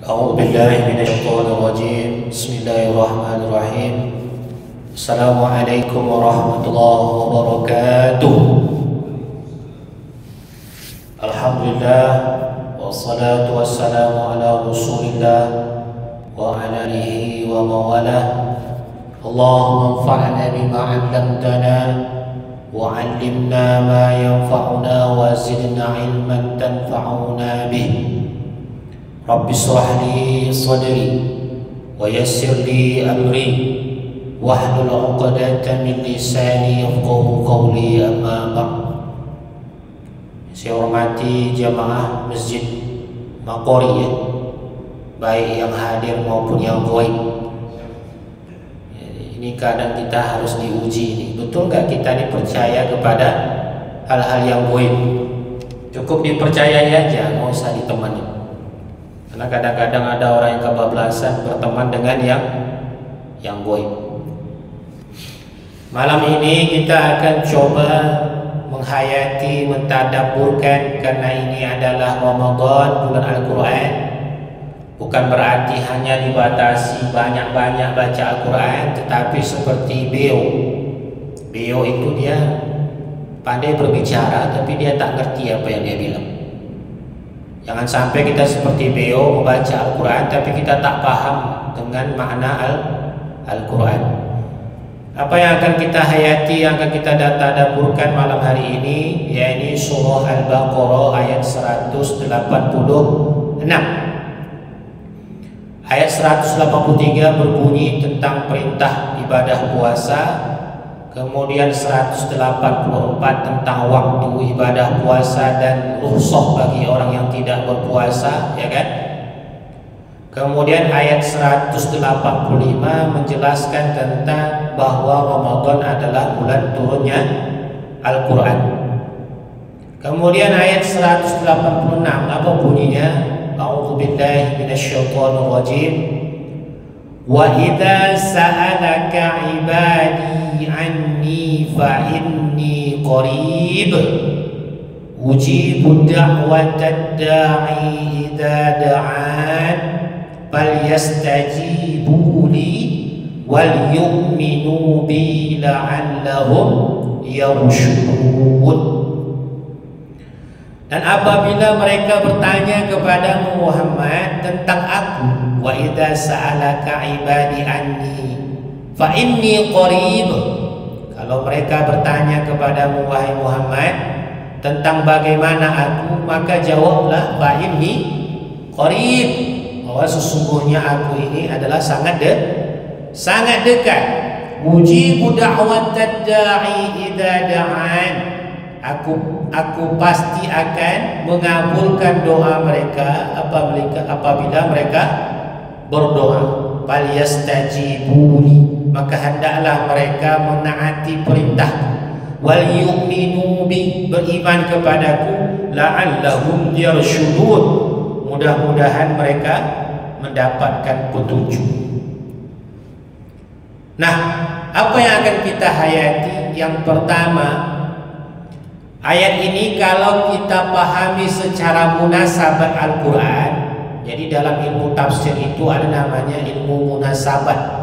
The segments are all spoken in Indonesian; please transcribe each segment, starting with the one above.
أعوذ بالله من الشيطان الرجيم بسم الله الرحمن الرحيم السلام عليكم ورحمة الله وبركاته الحمد لله والصلاة والسلام على رسول الله وعلى آله ومن والاه اللهم انفعنا بما علمتنا وعلمنا ما ينفعنا وزدنا علما تنفعنا به رب اشرح لي صدري ويسر لي أمري واحلل عقدة من لساني يفقهوا قولي أما بعد. Saya hormati jamaah Masjid Maqori ya, baik yang hadir maupun yang goib. Ini kadang kita harus diuji ini. Betul nggak kita ini percaya kepada hal-hal yang goib? Cukup dipercayai aja, nggak usah ditemani. Karena kadang-kadang ada orang yang kebablasan berteman dengan yang goib. Malam ini kita akan coba menghayati, mentadabburkan, karena ini adalah Ramadan, bulan Al-Quran. Bukan berarti hanya dibatasi banyak-banyak baca Al-Quran, tetapi seperti Beo. Beo itu dia pandai berbicara, tapi dia tak ngerti apa yang dia bilang. Jangan sampai kita seperti Beo membaca Al-Quran, tapi kita tak paham dengan makna Al-Quran. Apa yang akan kita hayati, yang akan kita tadabburkan malam hari ini, yaitu surah Al-Baqarah ayat 186. Ayat 183 berbunyi tentang perintah ibadah puasa. Kemudian 184 tentang waktu ibadah puasa dan rukhsah bagi orang yang tidak berpuasa, ya kan? Kemudian ayat 185 menjelaskan tentang bahwa Ramadan adalah bulan turunnya Al-Quran. Kemudian ayat 186 apa bunyinya? A'udzu billahi minasyaitonir rajim. Wa idza sa'alaka 'ibadi 'anni fa inni qarib ujibu da'watad da'i idza da'an falyastajibu li wal yu'minu bi la'allahum yarshudun. Dan apabila mereka bertanya kepada Muhammad tentang aku, wa idza sa'alaka ibadi anni fa inni qarib, kalau mereka bertanya kepadamu wahai Muhammad tentang bagaimana aku, maka jawablah fa inni qarib, bahwa sesungguhnya aku ini adalah sangat dekat. Ujibu da'watad da'i idza da'an, aku pasti akan mengabulkan doa mereka apabila mereka berdoa. Falyastajibuli, maka hendaklah mereka menaati perintah. Wal yu'minu bi, beriman kepadaku. La'allahum yarshudun, mudah-mudahan mereka mendapatkan petunjuk. Nah, apa yang akan kita hayati? Yang pertama, ayat ini kalau kita pahami secara munasabat Al-Quran, jadi dalam ilmu tafsir itu ada namanya ilmu munasabat,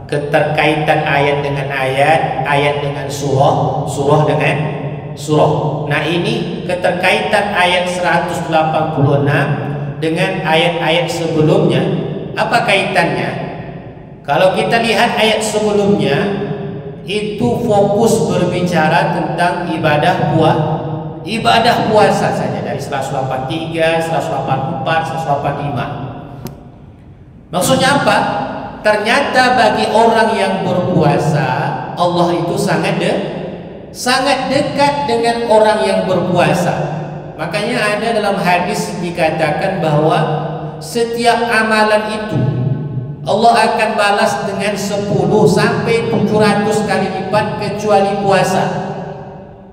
keterkaitan ayat dengan ayat, ayat dengan surah, surah dengan surah. Nah, ini keterkaitan ayat 186 dengan ayat-ayat sebelumnya. Apa kaitannya? Kalau kita lihat ayat sebelumnya, itu fokus berbicara tentang ibadah puasa saja, dari 183, 184, 185. Maksudnya apa? Ternyata bagi orang yang berpuasa, Allah itu sangat dekat dengan orang yang berpuasa. Makanya ada dalam hadis dikatakan bahwa setiap amalan itu Allah akan balas dengan 10 sampai 700 kali lipat kecuali puasa.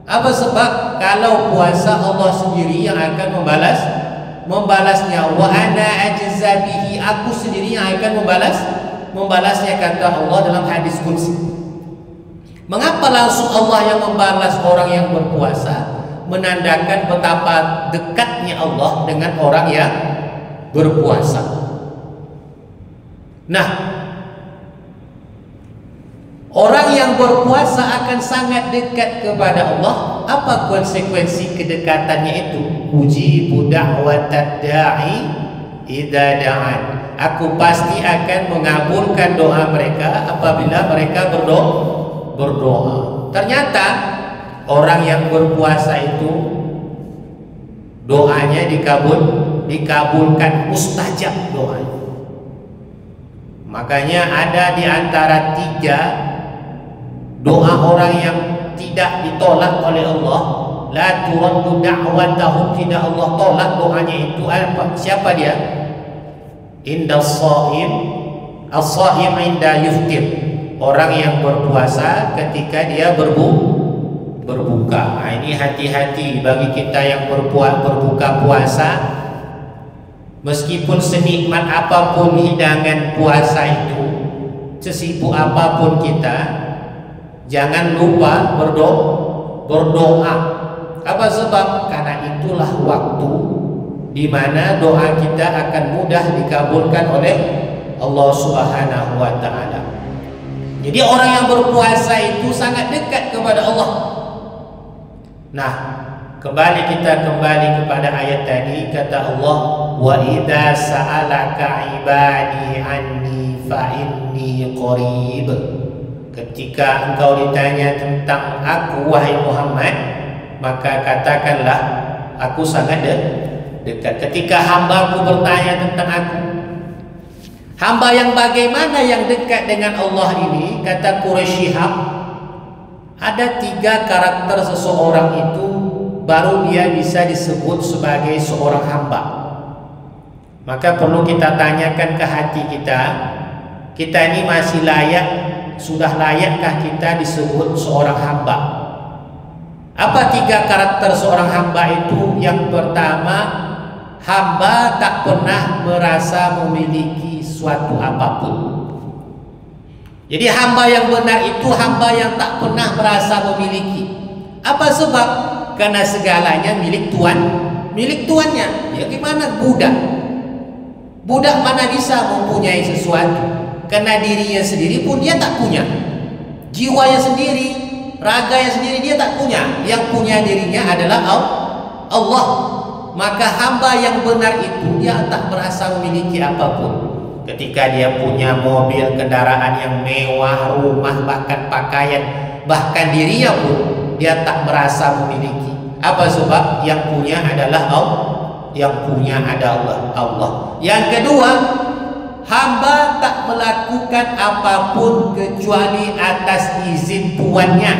Apa sebab? Kalau puasa Allah sendiri yang akan membalasnya. Wa ana ajza bihi, aku sendiri yang akan membalasnya, kata Allah dalam hadis qudsi. Mengapa langsung Allah yang membalas orang yang berpuasa? Menandakan betapa dekatnya Allah dengan orang yang berpuasa. Nah, orang yang berpuasa akan sangat dekat kepada Allah. Apa konsekuensi kedekatannya itu? Ujibu da'watad da'i idza da'an. Aku pasti akan mengabulkan doa mereka apabila mereka berdoa. Ternyata orang yang berpuasa itu doanya dikabulkan, mustajab doanya. Makanya ada di antara 3 doa orang yang tidak ditolak oleh Allah, la turaddu da'watahum, tidak Allah tolak doanya itu. Siapa dia? Inda shaim, as-shaim inda yuftir, orang yang berpuasa ketika dia berbuka. Nah, ini hati-hati bagi kita yang berbuka puasa. Meskipun senikmat apapun hidangan puasa itu, sesibuk apapun kita, jangan lupa berdoa. Apa sebab? Karena itulah waktu di mana doa kita akan mudah dikabulkan oleh Allah Subhanahu wa taala. Jadi orang yang berpuasa itu sangat dekat kepada Allah. Nah, kita kembali kepada ayat tadi, kata Allah, wa idza sa'alaka ibadi anni fa inni qarib. Ketika engkau ditanya tentang aku wahai Muhammad, maka katakanlah aku sangat dekat. Ketika hambaku bertanya tentang aku, hamba yang bagaimana yang dekat dengan Allah ini, kata Quraisy Shihab, ada 3 karakter seseorang itu baru dia bisa disebut sebagai seorang hamba. Maka perlu kita tanyakan ke hati kita ini masih layak, sudah layakkah kita disebut seorang hamba? Apa 3 karakter seorang hamba itu? Yang pertama, hamba tak pernah merasa memiliki suatu apapun. Jadi hamba yang benar itu hamba yang tak pernah merasa memiliki. Apa sebab? Karena segalanya milik tuannya. Ya gimana budak mana bisa mempunyai sesuatu? Karena dirinya sendiri pun dia tak punya. Jiwanya sendiri, raganya sendiri dia tak punya. Yang punya dirinya adalah Allah. Maka hamba yang benar itu dia tak merasa memiliki apapun. Ketika dia punya mobil, kendaraan yang mewah, rumah, bahkan pakaian, bahkan dirinya pun dia tak merasa memiliki. Apa sebab? Yang punya adalah Allah. Yang kedua, hamba tak melakukan apapun kecuali atas izin tuannya.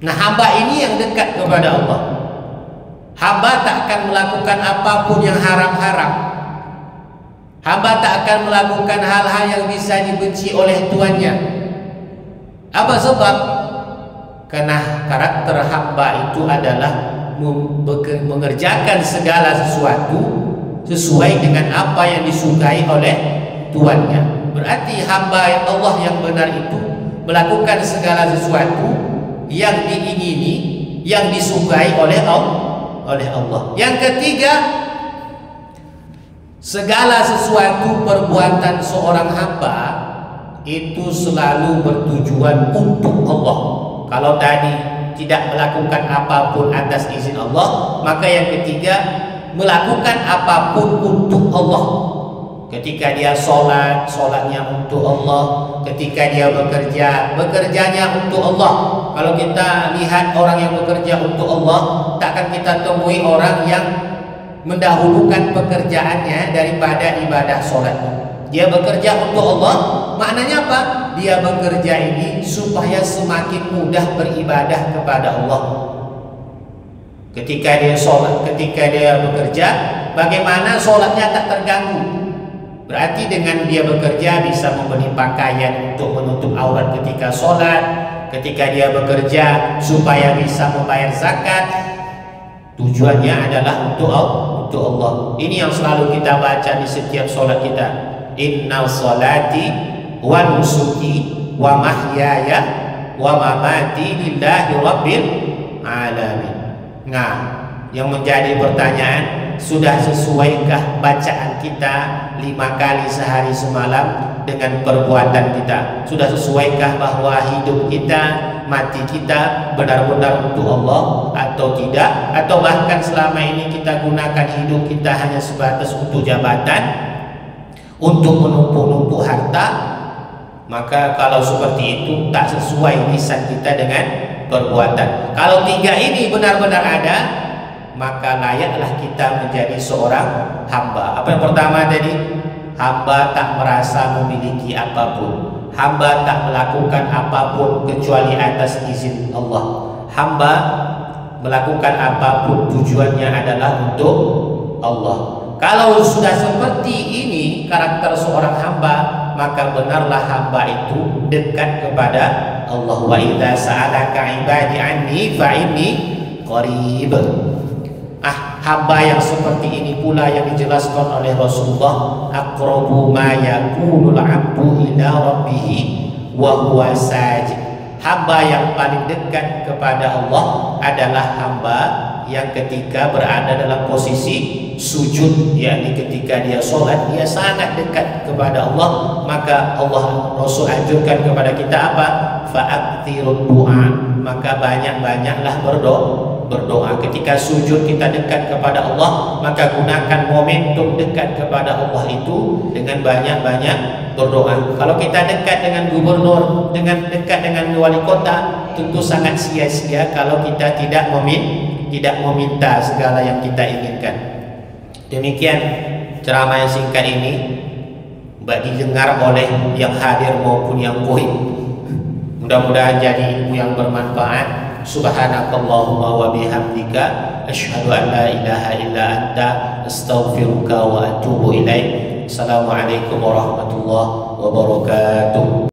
Nah, hamba ini yang dekat kepada Allah. Hamba tak akan melakukan apapun yang haram-haram. Hamba tak akan melakukan hal-hal yang bisa dibenci oleh tuannya. Apa sebab? Karena karakter hamba itu adalah mengerjakan segala sesuatu sesuai dengan apa yang disukai oleh tuannya. Berarti hamba Allah yang benar itu melakukan segala sesuatu yang diingini, yang disukai oleh Allah. Yang ketiga, segala sesuatu perbuatan seorang hamba itu selalu bertujuan untuk Allah. Kalau tadi tidak melakukan apapun atas izin Allah, maka yang ketiga melakukan apapun untuk Allah. Ketika dia sholat, sholatnya untuk Allah. Ketika dia bekerja, bekerjanya untuk Allah. Kalau kita lihat orang yang bekerja untuk Allah, takkan kita temui orang yang mendahulukan pekerjaannya daripada ibadah sholatnya. Dia bekerja untuk Allah, maknanya apa? Dia bekerja ini supaya semakin mudah beribadah kepada Allah. Ketika dia sholat, ketika dia bekerja, bagaimana sholatnya tak terganggu? Berarti dengan dia bekerja bisa membeli pakaian untuk menutup aurat ketika sholat. Ketika dia bekerja supaya bisa membayar zakat, tujuannya adalah untuk Allah. Ini yang selalu kita baca di setiap sholat kita. Inna sholati wa nusuki wa mahyaya wa mamati lillahi rabbil alamin. Nah, yang menjadi pertanyaan, sudah sesuaikah bacaan kita 5 kali sehari semalam dengan perbuatan kita? Sudah sesuaikah bahwa hidup kita, mati kita benar-benar untuk Allah atau tidak? Atau bahkan selama ini kita gunakan hidup kita hanya sebatas untuk jabatan, untuk menumpuk-numpuk harta? Maka kalau seperti itu tak sesuai lisan kita dengan perbuatan. Kalau 3 ini benar-benar ada, maka layaklah kita menjadi seorang hamba. Apa yang pertama tadi? Hamba tak merasa memiliki apapun. Hamba tak melakukan apapun kecuali atas izin Allah. Hamba melakukan apapun tujuannya adalah untuk Allah. Kalau sudah seperti ini karakter seorang hamba, maka benarlah hamba itu dekat kepada Allah. Wa idza sa'alaka ibadi anni fa inni qarib. Hamba yang seperti ini pula yang dijelaskan oleh Rasulullah, aqrabu ma yakunul 'abdu ila rabbih wa huwa sajid. Hamba yang paling dekat kepada Allah adalah hamba yang ketika berada dalam posisi sujud, yakni ketika dia sholat, dia sangat dekat kepada Allah. Maka Allah Rasul anjurkan kepada kita apa? Fa'akthirud du'a, maka banyak-banyaklah berdoa. Ketika sujud kita dekat kepada Allah, maka gunakan momentum dekat kepada Allah itu dengan banyak-banyak berdoa. Kalau kita dekat dengan gubernur, dengan dekat dengan wali kota, tentu sangat sia-sia kalau kita tidak meminta segala yang kita inginkan. Demikian ceramah yang singkat ini, didengar oleh yang hadir maupun yang goib. Mudah-mudahan jadi ilmu yang bermanfaat. Subhanakallahumma wa bihamdika asyhadu an la ilaha illa anta astaghfiruka wa atubu ilaik. Assalamualaikum warahmatullahi wabarakatuh.